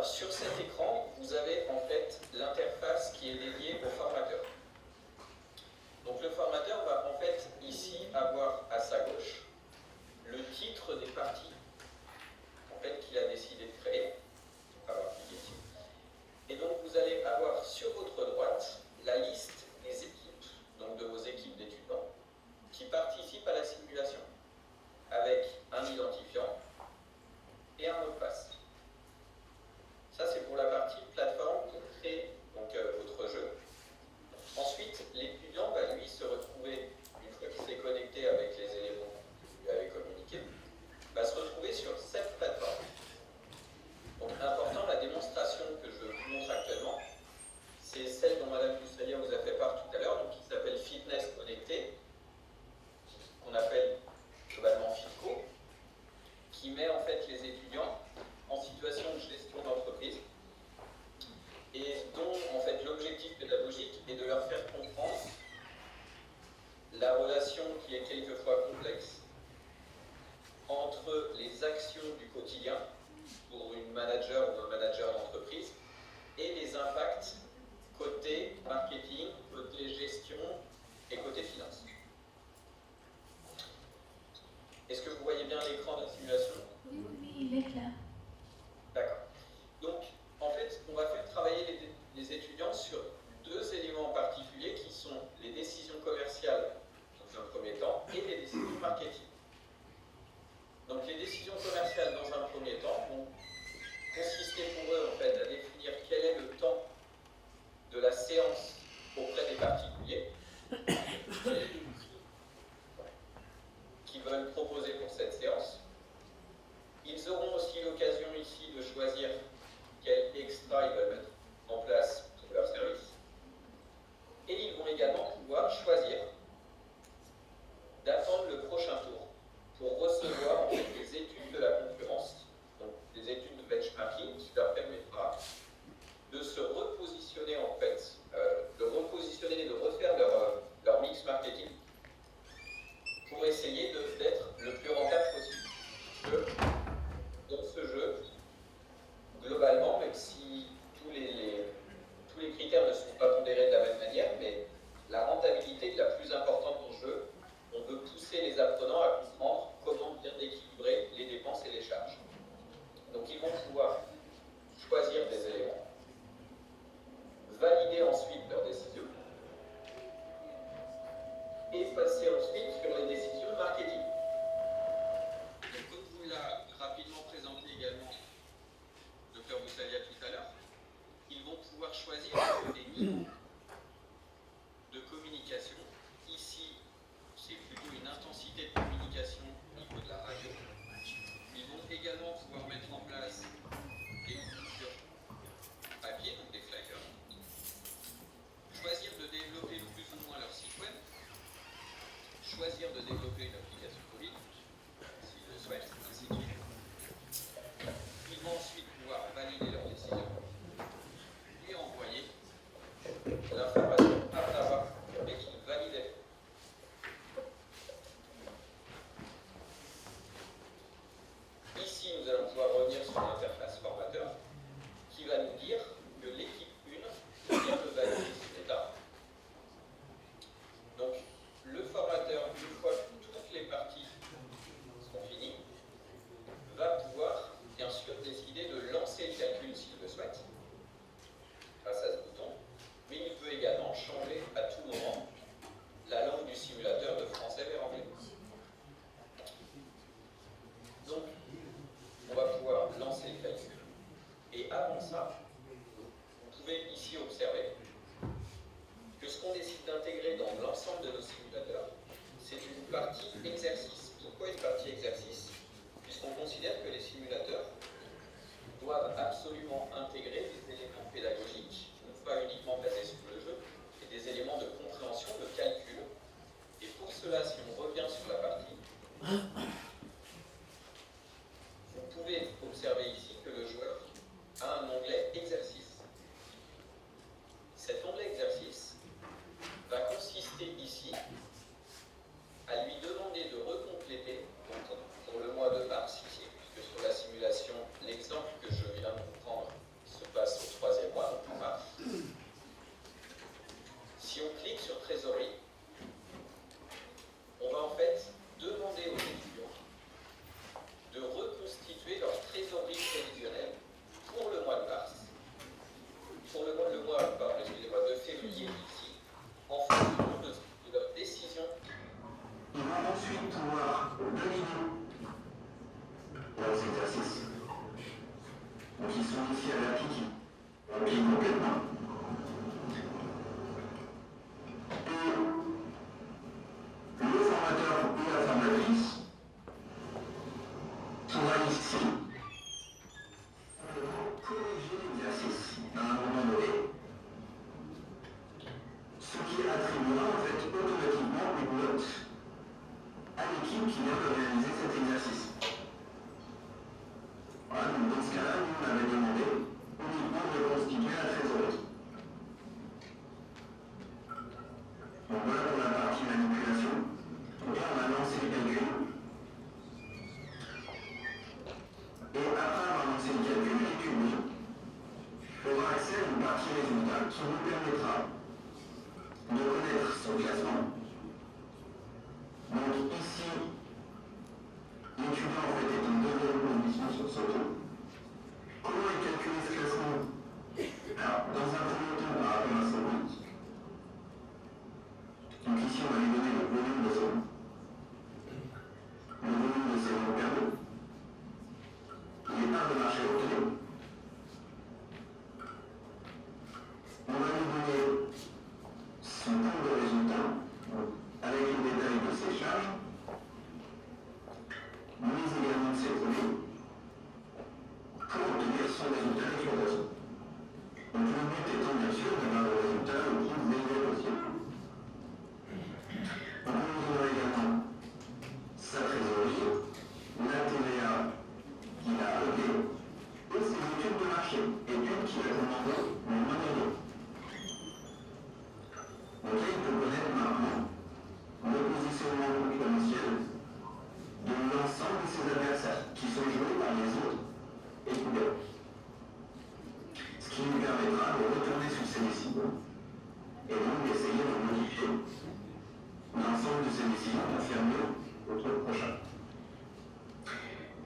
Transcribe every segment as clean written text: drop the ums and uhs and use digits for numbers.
Sur cet écran, vous avez en fait l'interface qui est dédiée au formateur. Donc le formateur va en fait ici avoir à sa gauche le titre des parties en fait, qu'il a décidé de créer. On va voir ici. Et donc vous allez avoir sur votre droite la liste des équipes, donc de vos équipes d'étudiants, qui participent à la simulation, avec un identifiant et un mot de passe. Ça, c'est pour la partie plateforme pour créer donc, votre jeu. Ensuite, l'étudiant va lui se retrouver, une fois qu'il s'est connecté avec les éléments que vous lui avez communiqués, va se retrouver sur cette plateforme. pouvoir choisir entre des niveaux de communication. Ici, c'est plutôt une intensité de communication au niveau de la radio. Ils vont également pouvoir mettre en place des brochures papier, donc des flyers. Choisir de développer plus ou moins leur site web. Choisir de développer une application Covid, s'ils le souhaitent, ainsi de suite. Ils vont ensuite pouvoir valider leur décision et envoyer l'information après avoir confirmé qu'ils validaient. Ici, nous allons pouvoir revenir sur l'interface formateur qui va nous dire que l'équipe 1 vient de valider cet état. Donc, le formateur, une fois que toutes les parties sont finies, va pouvoir bien sûr décider de lancer le calcul s'il le souhaite, grâce à ce bouton, mais il peut également changer à tout moment la langue du simulateur de français vers anglais. Donc, on va pouvoir lancer le calcul. Et avant ça, vous pouvez ici observer que ce qu'on décide d'intégrer dans l'ensemble de nos simulateurs, c'est une partie exercice. Pourquoi une partie exercice? Puisqu'on considère que les simulateurs doivent absolument intégrer des éléments pédagogiques, donc pas uniquement basés sur le jeu, mais des éléments de compréhension, de calcul. Et pour cela, si on revient sur la partie, vous pouvez observer ici que le joueur a un onglet exercice. Cet onglet exercice va consister ici à lui demander de recompléter, donc pour le mois de mars ici, puisque sur la simulation, l'exemple que je viens de vous prendre se passe au 3e mois, donc en mars. Si on clique sur trésorerie, on va en fait demander aux étudiants de reconstituer leur trésorerie prévisionnelle pour le mois de mars, pour le mois de février ici, en fonction de leur décision. Ils vont ensuite pouvoir valider leurs exercices. Donc ils sont ici à l'appliquer. On clique complètement. Et le formateur ou la formatrice pourra ici corriger l'exercice à un moment donné, ce qui attribuera en fait automatiquement une note à l'équipe qui vient de réaliser cet exercice. Voilà, donc dans ce cas-là, nous on avait demandé uniquement de constituer la trésorerie. Donc voilà pour la partie manipulation. Et on a lancé le calcul. Et après avoir lancé le calcul, l'étudiant aura accès à une partie résultat qui nous permettra de connaître son classement. Donc ici, l'étudiant en fait est en deuxième position sur ce taux. Comment est calculé ce classement? Alors, dans un premier temps, par rapport à son but. Donc ici, on va lui donner le volume de son. Le volume de ses mots perdus. Les parts de marché obtenues. On va lui donner son compte de résultat avec le détail de ses charges, mais également de ses produits, pour obtenir son résultat d'exploitation. Donc le but étant bien sûr d'avoir le résultat le plus élevé possible. Donc on nous donnera également sa trésorerie, la TVA qu'il a allocée et ses études de marché, études qu'il a commandées mais non données. Donc là, il peut connaître maintenant le positionnement concurrentiel de l'ensemble de ses adversaires qui sont joués par les autres étudiants. Ce qui nous permettra de retourner sur ces décisions et donc d'essayer de modifier l'ensemble de ces décisions pour faire mieux au tour prochain.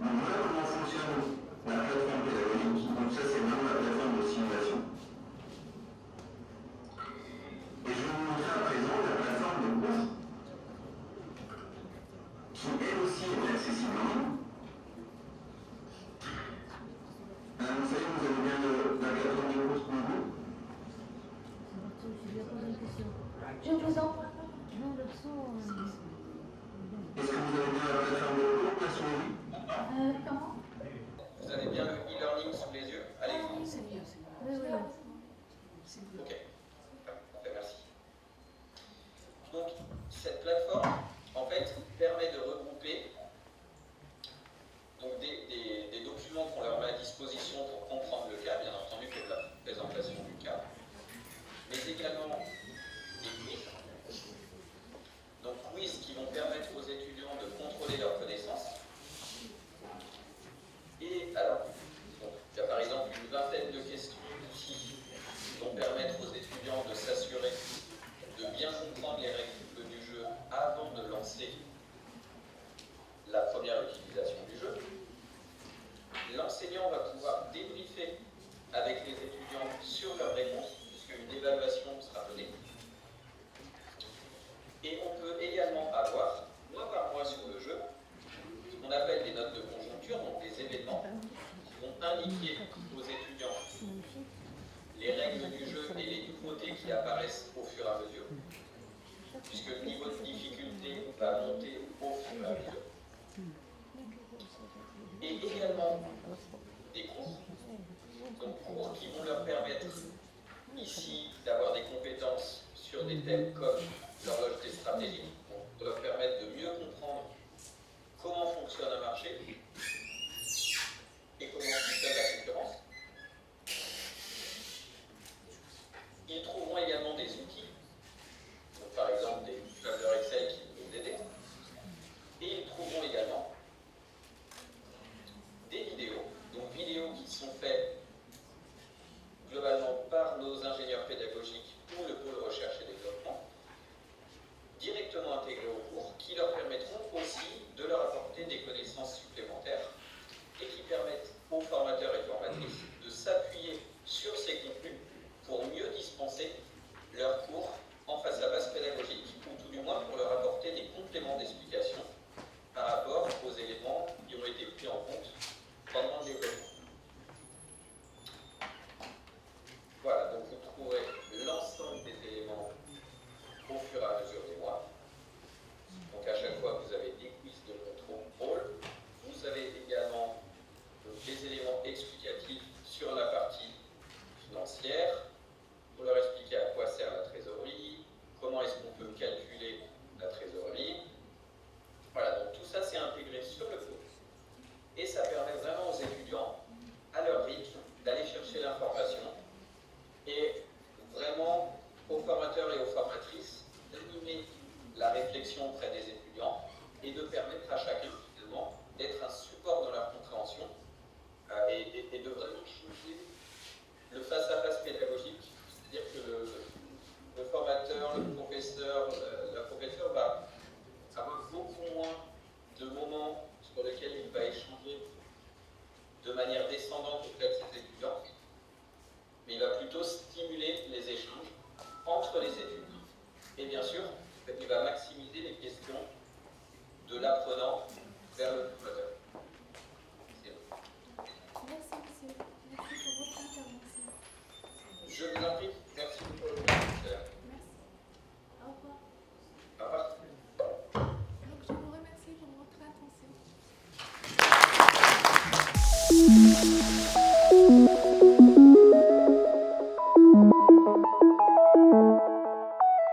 Donc voilà comment fonctionne la plateforme pédagogique. Donc ça c'est vraiment la plateforme de simulation. Et je vais vous montrer à présent la plateforme de cours qui elle aussi est accessible en ligne. Vous savez, vous avez bien la plateforme de cours pour vous. Ok, parfait, merci. Donc, cette plateforme, en fait, permet de regrouper donc, des documents qu'on leur met à disposition pour comprendre le cas, bien entendu, pour la présentation du cas, mais également des quiz. Donc, quiz qui vont permettre aux étudiants de contrôler leurs connaissances. Et alors, il y a par exemple une vingtaine de questions ici qui vont permettre aux étudiants de s'assurer de bien comprendre les règles du jeu avant de lancer la première utilisation du jeu. L'enseignant va pouvoir débriefer avec les étudiants sur leurs réponses, puisqu'une évaluation sera menée. Et on peut également avoir, mois par mois sur le jeu, ce qu'on appelle des notes de conjoncture, donc des événements, qui vont indiquer aux étudiants les règles du jeu et les nouveautés qui apparaissent au fur et à mesure, puisque le niveau de difficulté va monter au fur et à mesure. Et également des cours, donc cours qui vont leur permettre ici d'avoir des compétences sur des thèmes comme l'horloge des stratégies, donc leur permettre de mieux comprendre comment fonctionne un marché et comment fonctionne la concurrence. Ils trouveront également des outils, donc par exemple des tableurs Excel qui vont nous aider, et ils trouveront également des vidéos, donc vidéos qui sont faites globalement par nos ingénieurs pédagogiques ou le pôle recherche et développement, directement intégrés au cours, qui leur permettront aussi de leur apporter des connaissances supplémentaires et qui permettent aux formateurs et formatrices de s'appuyer sur ces contenus pour mieux dispenser leurs cours en face-à-face pédagogique, ou tout du moins pour leur apporter des compléments d'explication par rapport aux éléments qui ont été pris en compte pendant le développement. Voilà, donc vous trouverez l'ensemble des éléments au fur et à mesure des mois. Donc à chaque fois, vous avez des quiz de contrôle. Vous avez également des éléments explicatifs sur la partie financière, pour leur expliquer à quoi sert la trésorerie, comment est-ce qu'on peut calculer la trésorerie. Voilà, donc tout ça c'est intégré sur le cours. Et ça permet vraiment aux étudiants, à leur rythme, d'aller chercher l'information et vraiment aux formateurs et aux formatrices d'animer la réflexion auprès des étudiants et de permettre à chacun finalement d'être un support dans leur compréhension et de vraiment changer le face-à-face pédagogique, c'est-à-dire que le formateur, le professeur, la professeure va avoir beaucoup moins de moments sur lesquels il va échanger de manière descendante auprès de ses étudiants, mais il va plutôt stimuler les échanges entre les étudiants. Et bien sûr, il va maximiser les questions de l'apprenant vers le formateur.